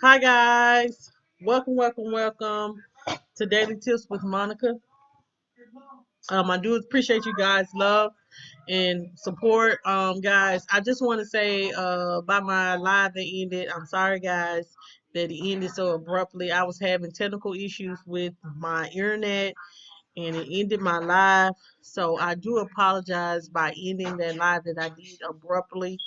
Hi guys, welcome to Daily Tips with Monica. I do appreciate you guys' love and support. Guys, I just want to say about my live that ended. I'm sorry, guys, that it ended so abruptly. I was having technical issues with my internet, and it ended my live. So I do apologize by ending that live that I did abruptly.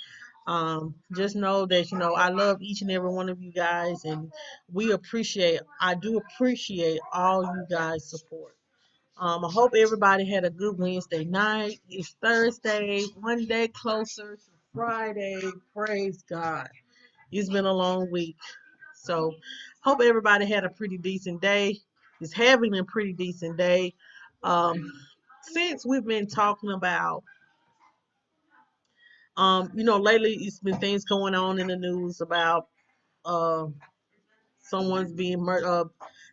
Just know that I love each and every one of you guys, and I do appreciate all you guys' support. I hope everybody had a good Wednesday night. It's Thursday, one day closer to Friday. Praise God. It's been a long week. So, hope everybody had a pretty decent day. Is having a pretty decent day. Um, since we've been talking about, lately it's been things going on in the news about uh, someone's being murdered.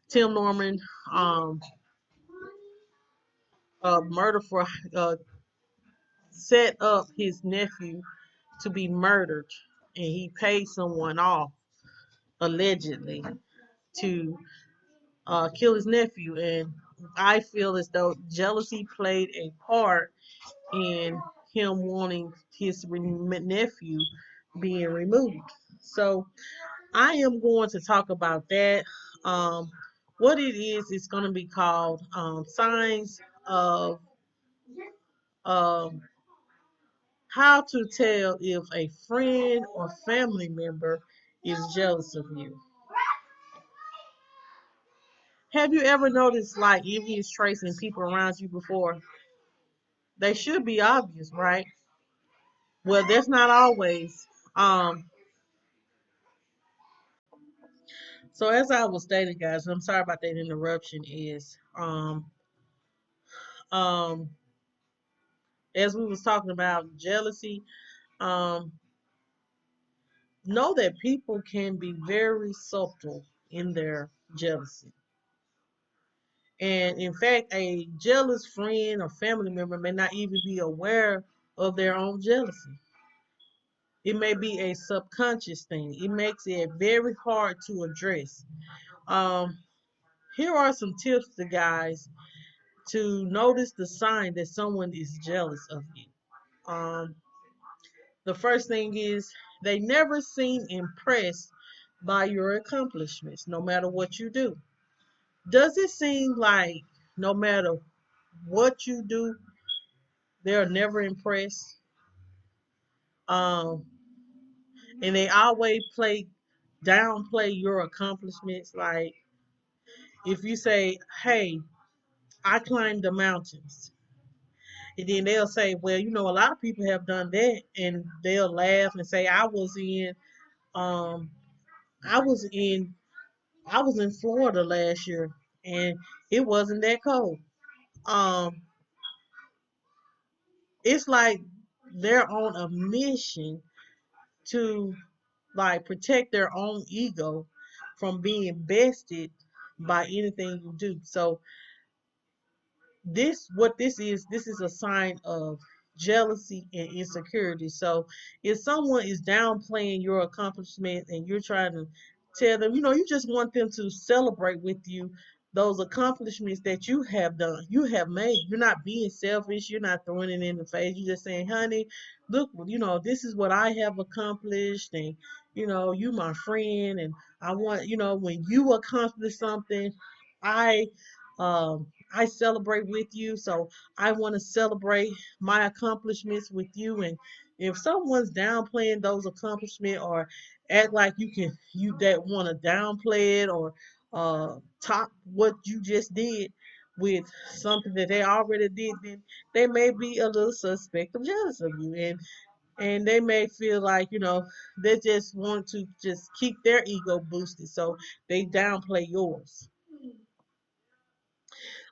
Tim Norman, um, murder for uh, set up his nephew to be murdered, and he paid someone off allegedly to kill his nephew. And I feel as though jealousy played a part in him wanting his nephew being removed. So I am going to talk about that. Um, what it is, it's going to be called signs of um, how to tell if a friend or family member is jealous of you. Have you ever noticed like envious traits in people around you before? They should be obvious, right? Well, that's not always. Um, so as I was stating, guys, I'm sorry about that interruption. Is um, as we was talking about jealousy, um, know that people can be very subtle in their jealousy. And in fact, a jealous friend or family member may not even be aware of their own jealousy. It may be a subconscious thing. It makes it very hard to address. Um, Here are some tips to guys to notice the sign that someone is jealous of you. Um, the first thing is they never seem impressed by your accomplishments, no matter what you do. Does it seem like no matter what you do, they're never impressed? Um, and they always downplay your accomplishments. Like if you say, "Hey, I climbed the mountains," and then they'll say, "Well, a lot of people have done that," and they'll laugh and say, um, I was in, I was in Florida last year, and it wasn't that cold." Um, it's like they're on a mission to like protect their own ego from being bested by anything you do. So this is a sign of jealousy and insecurity. So if someone is downplaying your accomplishment and you're trying to tell them, you just want them to celebrate with you those accomplishments that you have done, you have made. You're not being selfish, you're not throwing it in the face. You're just saying, "Honey, look, this is what I have accomplished, and you my friend, and I want, when you accomplish something, I I celebrate with you, so I want to celebrate my accomplishments with you." And if someone's downplaying those accomplishments or act like you that want to downplay it or top what you just did with something that they already did, then they may be a little suspect of jealous of you, and they may feel like they just want to just keep their ego boosted, so they downplay yours.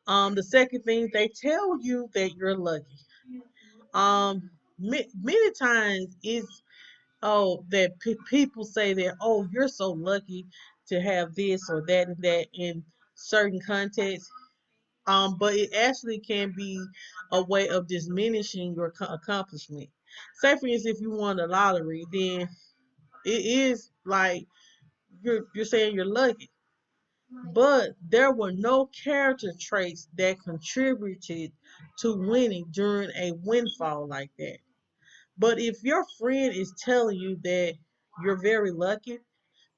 The second thing, they tell you that you're lucky. Many times it's that people say that, "Oh, you're so lucky to have this or that and that" in certain contexts. But it actually can be a way of diminishing your accomplishment. Say, for instance, if you won the lottery, then it is like you're saying you're lucky. But there were no character traits that contributed to winning during a windfall like that. But if your friend is telling you that you're very lucky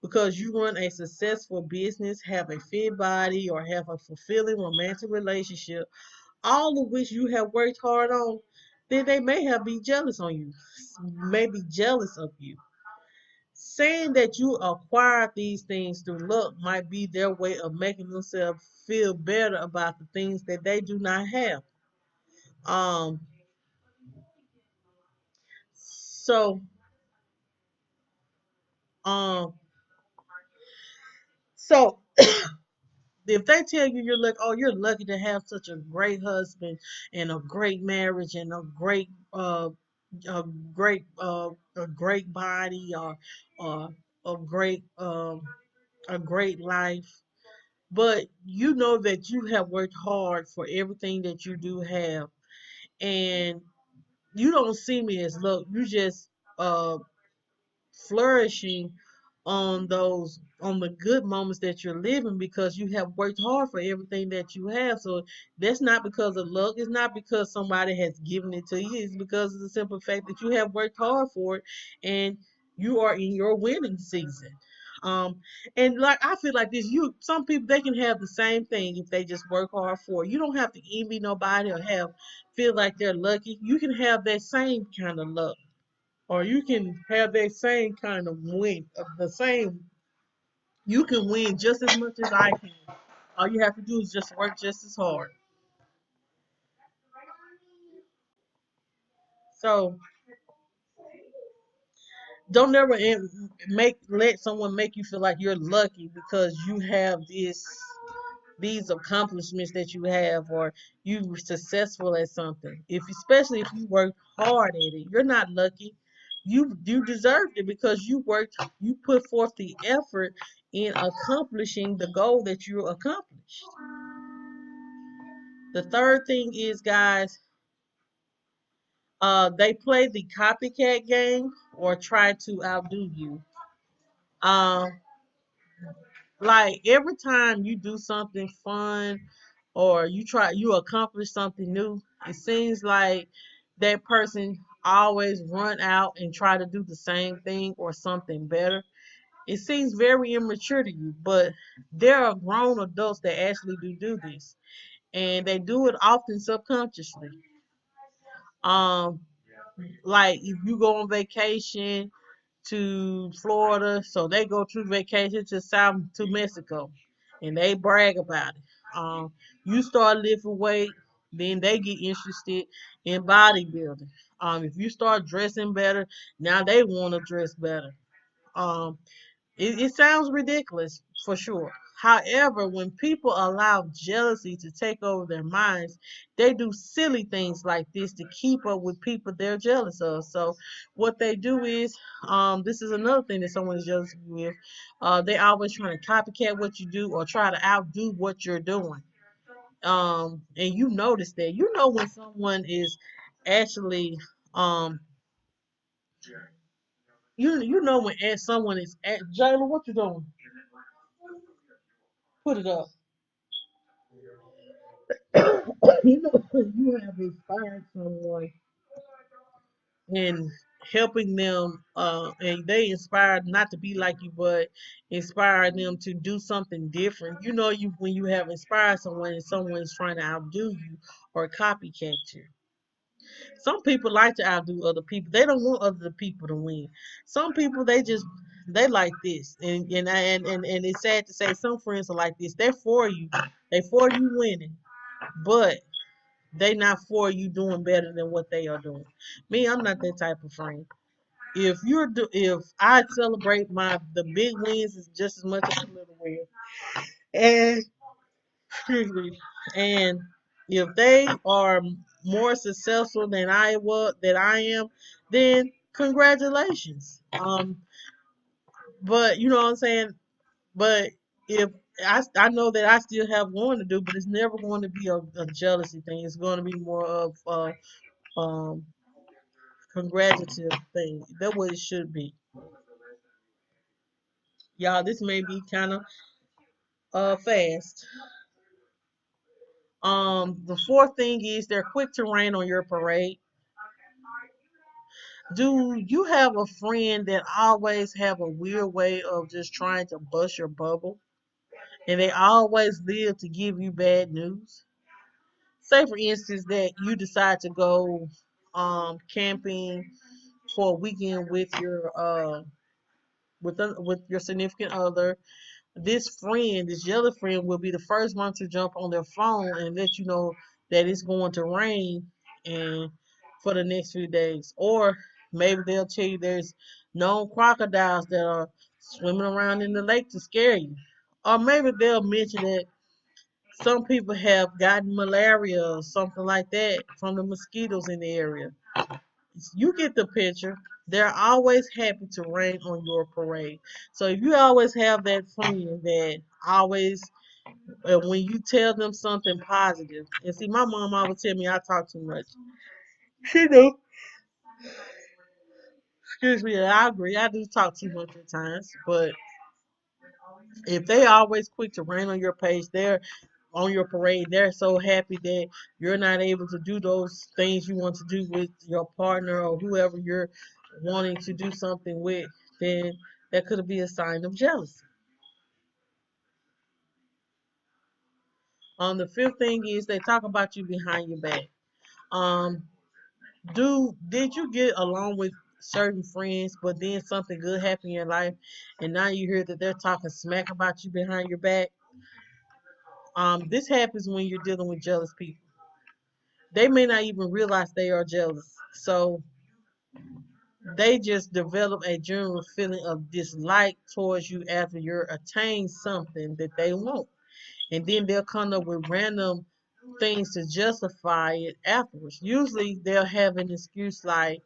because you run a successful business, have a fit body, or have a fulfilling romantic relationship, all of which you have worked hard on, then they may have be jealous on you, may be jealous of you. Saying that you acquired these things through luck might be their way of making themselves feel better about the things that they do not have. Um, so, um, so if they tell you you're like, oh, you're lucky to have such a great husband and a great marriage and a a great body or a a great life, but you know that you have worked hard for everything that you do have, and you don't see me as luck. You just uh flourishing on the good moments that you're living because you have worked hard for everything that you have. So that's not because of luck. It's not because somebody has given it to you. It's because of the simple fact that you have worked hard for it and you are in your winning season. Um, and like I feel like this, you some people they can have the same thing if they just work hard for it. You don't have to envy nobody or have feel like they're lucky. You can have that same kind of luck or you can have that same kind of win, the same. You can win just as much as I can. All you have to do is just work just as hard. So don't ever make let someone make you feel like you're lucky because you have these accomplishments that you have or you were successful at something. If especially if you work hard at it, you're not lucky. You deserved it because you put forth the effort in accomplishing the goal that you accomplished. The third thing is, guys, they play the copycat game or try to outdo you. Um, like every time you do something fun or you accomplish something new, it seems like that person always run out and try to do the same thing or something better. It seems very immature to you, but there are grown adults that actually do this, and they do it often subconsciously. Um, like if you go on vacation to Florida, so they go to vacation to South to Mexico, and they brag about it. You start lifting weight, then they get interested in bodybuilding. If you start dressing better, now they want to dress better. Um, it sounds ridiculous for sure. However, when people allow jealousy to take over their minds, they do silly things like this to keep up with people they're jealous of. So, what they do is, this is another thing that someone is jealous with. They always trying to copycat what you do or try to outdo what you're doing. And you notice that. You know when someone is actually, um, you know when someone is at Jayla, what you doing? Put it up. You know, you have inspired someone and helping them, and they inspired not to be like you, but inspire them to do something different. You know, you when you have inspired someone and someone's trying to outdo you or copycat you. Some people like to outdo other people. They don't want other people to win. Some people they like this, and it's sad to say some friends are like this. They're for you. They for you winning, but they not for you doing better than what they are doing. Me, I'm not that type of friend. If I celebrate the big wins is just as much as the little wins. And excuse me. And if they are more successful than I am, then congratulations. But you know what I'm saying? But if I know that I still have one to do, but it's never going to be a jealousy thing. It's going to be more of um congratulative thing. That's what it should be. Y'all, this may be kind of fast. The fourth thing is they're quick to rain on your parade. Do you have a friend that always have a weird way of just trying to bust your bubble, and they always live to give you bad news? Say for instance that you decide to go camping for a weekend with your significant other. This friend, this yellow friend, will be the first one to jump on their phone and let you know that it's going to rain and for the next few days. Or maybe they'll tell you there's known crocodiles that are swimming around in the lake to scare you. Or maybe they'll mention that some people have gotten malaria or something like that from the mosquitoes in the area. You get the picture. They're always happy to rain on your parade. So if you always have that friend that always, when you tell them something positive, and see, my mom always tell me I talk too much. She do. Excuse me, I agree. I do talk too much at times, but if they always quick to rain on your page, they're on your parade. They're so happy that you're not able to do those things you want to do with your partner or whoever you're wanting to do something with. Then that could be a sign of jealousy. The fifth thing is they talk about you behind your back. Um, did you get along with certain friends, but then something good happened in your life, and now you hear that they're talking smack about you behind your back? This happens when you're dealing with jealous people. They may not even realize they are jealous. So they just develop a general feeling of dislike towards you after you attain something that they want. And then they'll come up with random things to justify it afterwards. Usually they'll have an excuse like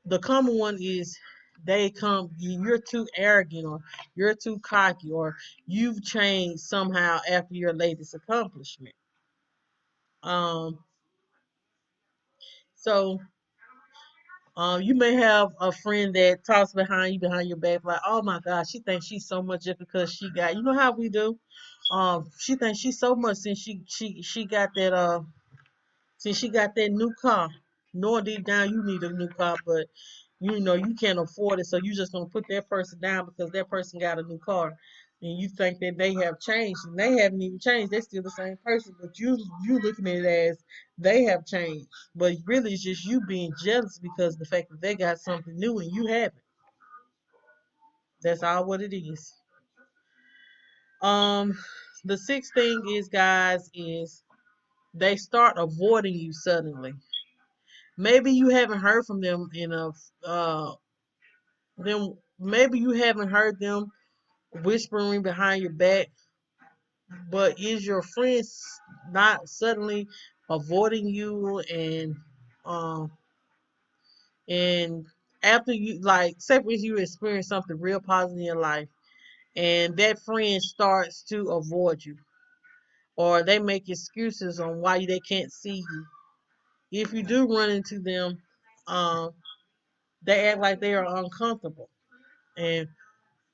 the common one is you're too arrogant or you're too cocky or you've changed somehow after your latest accomplishment. Um so you may have a friend that talks behind your back, like, oh my God, she thinks she's so much just because she got, you know how we do. She thinks she's so much since she got that new car. Knowing deep down you need a new car, but you know you can't afford it, so you just gonna put that person down because that person got a new car, and you think that they have changed, and they haven't even changed. They're still the same person, but you looking at it as they have changed, but really it's just you being jealous because the fact that they got something new and you haven't. That's all what it is. Um, the sixth thing is, guys, is they start avoiding you suddenly. Maybe you haven't heard from them maybe you haven't heard them whispering behind your back, but is your friend not suddenly avoiding you um and after you, like, say for instance you experience something real positive in your life and that friend starts to avoid you or they make excuses on why they can't see you. If you do run into them, um they act like they are uncomfortable. And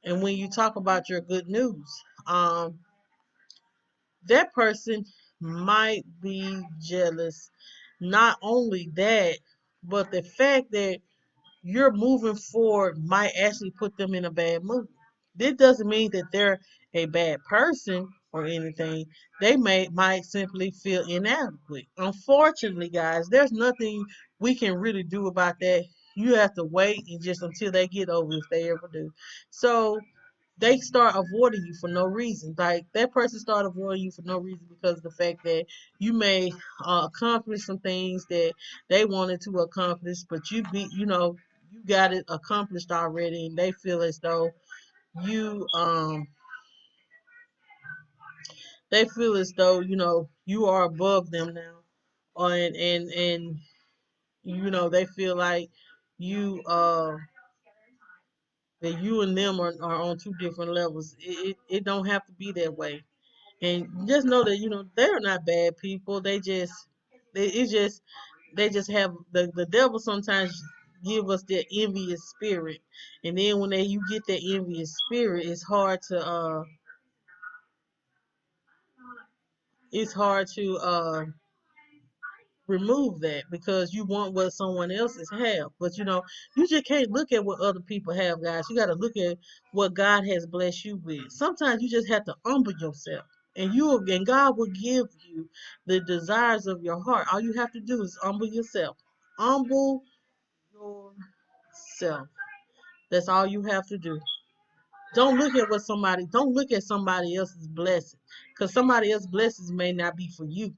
when you talk about your good news, that person might be jealous. Not only that, but the fact that you're moving forward might actually put them in a bad mood. This doesn't mean that they're a bad person or anything. They might simply feel inadequate. Unfortunately, guys, there's nothing we can really do about that. You have to wait and just until they get over if they ever do. So they start avoiding you for no reason. Like that person start avoiding you for no reason because of the fact that you may accomplish some things that they wanted to accomplish, but you got it accomplished already, and they feel as though you they feel as though you are above them now, and they feel like you that you and them are on two different levels. It don't have to be that way. And just know that they're not bad people. It's just they just have the devil sometimes. give us that envious spirit. And then when you get that envious spirit, it's hard to remove that, because you want what someone else's have. But you just can't look at what other people have, guys. You got to look at what God has blessed you with. Sometimes you just have to humble yourself, and God will give you the desires of your heart. All you have to do is humble yourself. Humble yourself. That's all you have to do. Don't look at somebody else's blessing, because somebody else's blessings may not be for you.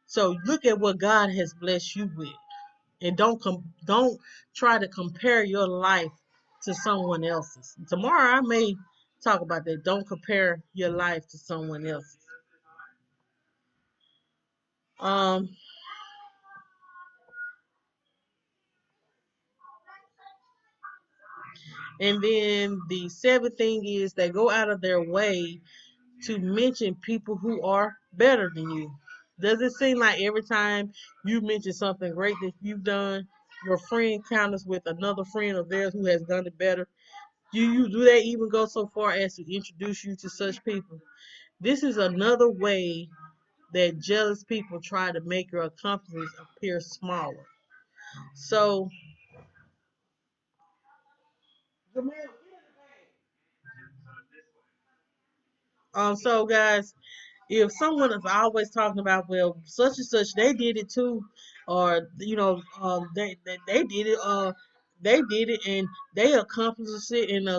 So look at what God has blessed you with, and don't try to compare your life to someone else's. Tomorrow I may talk about that. Don't compare your life to someone else's. Um, and then the seventh thing is they go out of their way to mention people who are better than you. Does it seem like every time you mention something great that you've done, your friend counters with another friend of theirs who has done it better? Do they even go so far as to introduce you to such people? This is another way that jealous people try to make your accomplishments appear smaller. So, so guys, if someone is always talking about, well, such and such, they did it too, or they did it, they did it, and they accomplished it in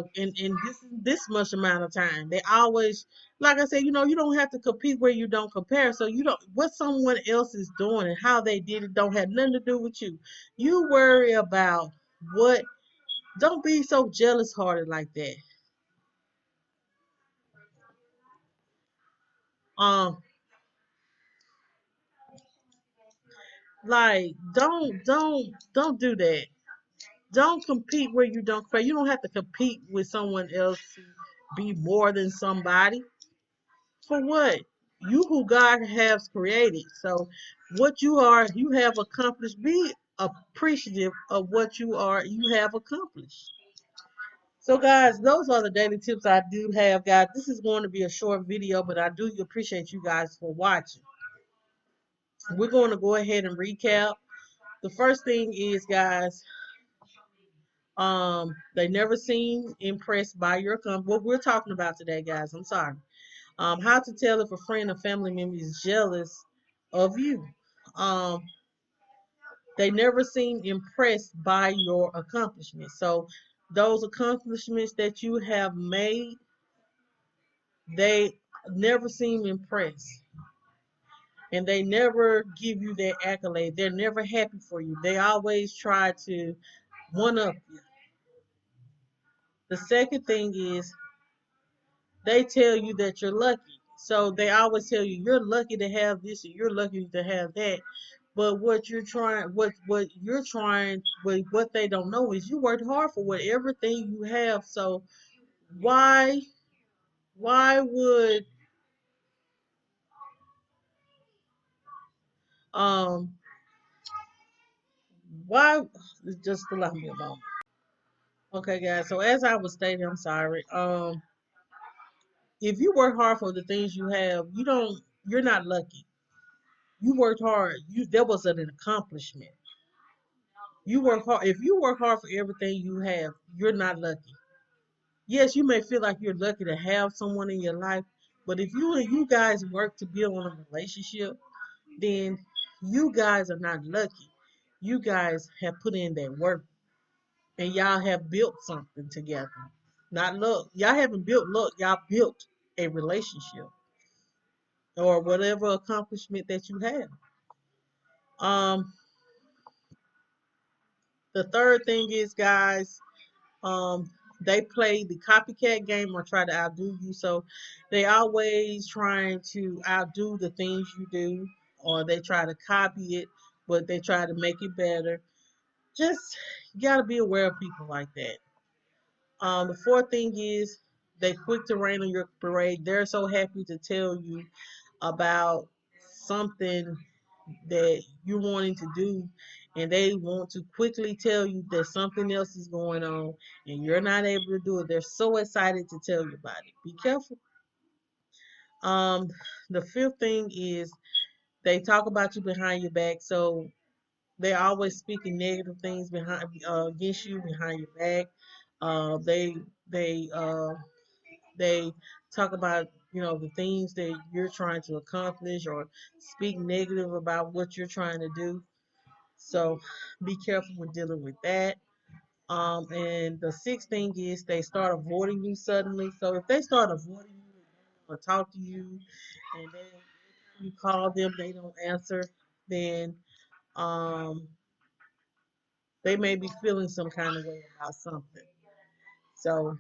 this much amount of time. They always, like I said, you don't have to compete where you don't compare. So you don't what someone else is doing and how they did it don't have nothing to do with you. You worry about what. Don't be so jealous hearted like that. Um, like don't do that. Don't compete where you don't compare. You don't have to compete with someone else to be more than somebody. For what? You who God has created. So what you have accomplished. Be appreciative of what you have accomplished. So guys, those are the daily tips I do have, guys. This is going to be a short video, but I do appreciate you guys for watching. We're going to go ahead and recap. The first thing is, guys, they never seem impressed by your company. What we're talking about today, guys. I'm sorry. How to tell if a friend or family member is jealous of you. Um, they never seem impressed by your accomplishments. So those accomplishments that you have made, they never seem impressed. And they never give you that accolade. They're never happy for you. They always try to one up you. The second thing is they tell you that you're lucky. So they always tell you you're lucky to have this or you're lucky to have that. But what they don't know is you worked hard for what everything you have. So why why would um why just allow me a moment. Okay guys, so as I was stating, I'm sorry. If you work hard for the things you have, you're not lucky. You worked hard. There was an accomplishment. You work hard. If you work hard for everything you have, you're not lucky. Yes, you may feel like you're lucky to have someone in your life, but if you guys work to build on a relationship, then you guys are not lucky. You guys have put in that work, and y'all have built something together. Not luck. Y'all haven't built luck. Y'all built a relationship or whatever accomplishment that you have. Um, the third thing is, guys, they play the copycat game or try to outdo you. So they always trying to outdo the things you do, or they try to copy it, but they try to make it better. Just you gotta be aware of people like that. The fourth thing is they quick to rain on your parade. They're so happy to tell you about something that you're wanting to do, and they want to quickly tell you that something else is going on and you're not able to do it. They're so excited to tell you about it. Be careful. Um, the fifth thing is they talk about you behind your back. So they're always speaking negative things behind against you behind your back. Uh, they they uh, they talk about the things that you're trying to accomplish or speak negative about what you're trying to do. So be careful with dealing with that. And the sixth thing is they start avoiding you suddenly. So if they start avoiding you or talk to you, and then you call them, they don't answer, then um, they may be feeling some kind of way about something. So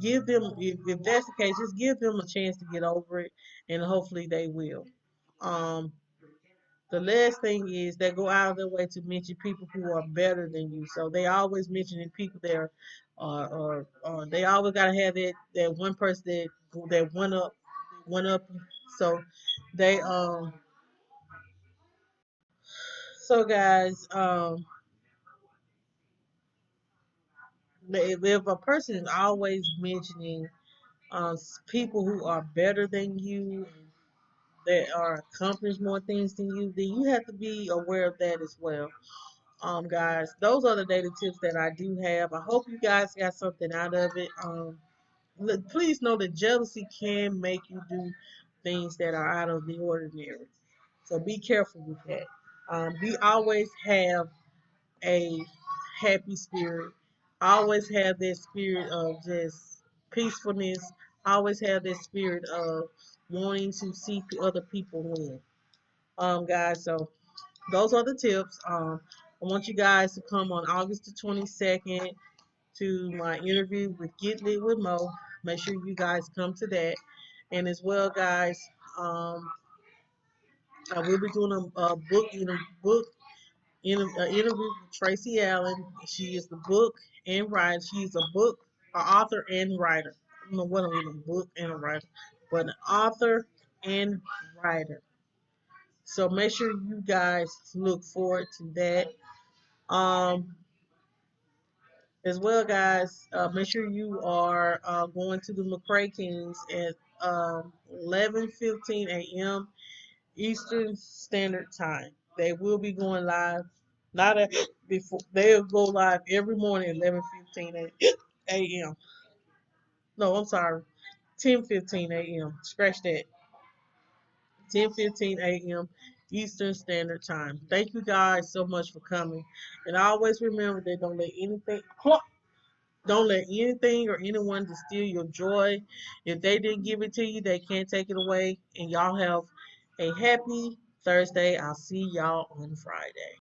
give them, if that's the case, just give them a chance to get over it, and hopefully they will. Um, the last thing is they go out of their way to mention people who are better than you. So they always mentioning people there, or they always gotta have that one person that went up. So they so guys, if a person is always mentioning people who are better than you, that are accomplished more things than you, then you have to be aware of that as well. Guys, those are the dating tips that I do have. I hope you guys got something out of it. Please know that jealousy can make you do things that are out of the ordinary. So be careful with that. We always have a happy spirit. Always have that spirit of just peacefulness. Always have that spirit of wanting to see other people win. Guys, so those are the tips. I want you guys to come on August the 22nd to my interview with Get Lit with Mo. Make sure you guys come to that. And as well, guys, um, I will be doing interview with Tracy Allen. She is the book and writer. She's a book, an author and writer. I don't know what I'm reading, a book and a writer, but an author and writer. So make sure you guys look forward to that. Um, as well, guys, make sure you are going to the McRae Kingz at 11:15 a.m. Eastern Standard Time. They will be going live. Not at, before they'll go live every morning at 11:15 a.m. No, I'm sorry, 10:15 a.m. Scratch that. 10:15 a.m. Eastern Standard Time. Thank you guys so much for coming, and always remember that don't let anything or anyone to steal your joy. If they didn't give it to you, they can't take it away. And y'all have a happy Thursday. I'll see y'all on Friday.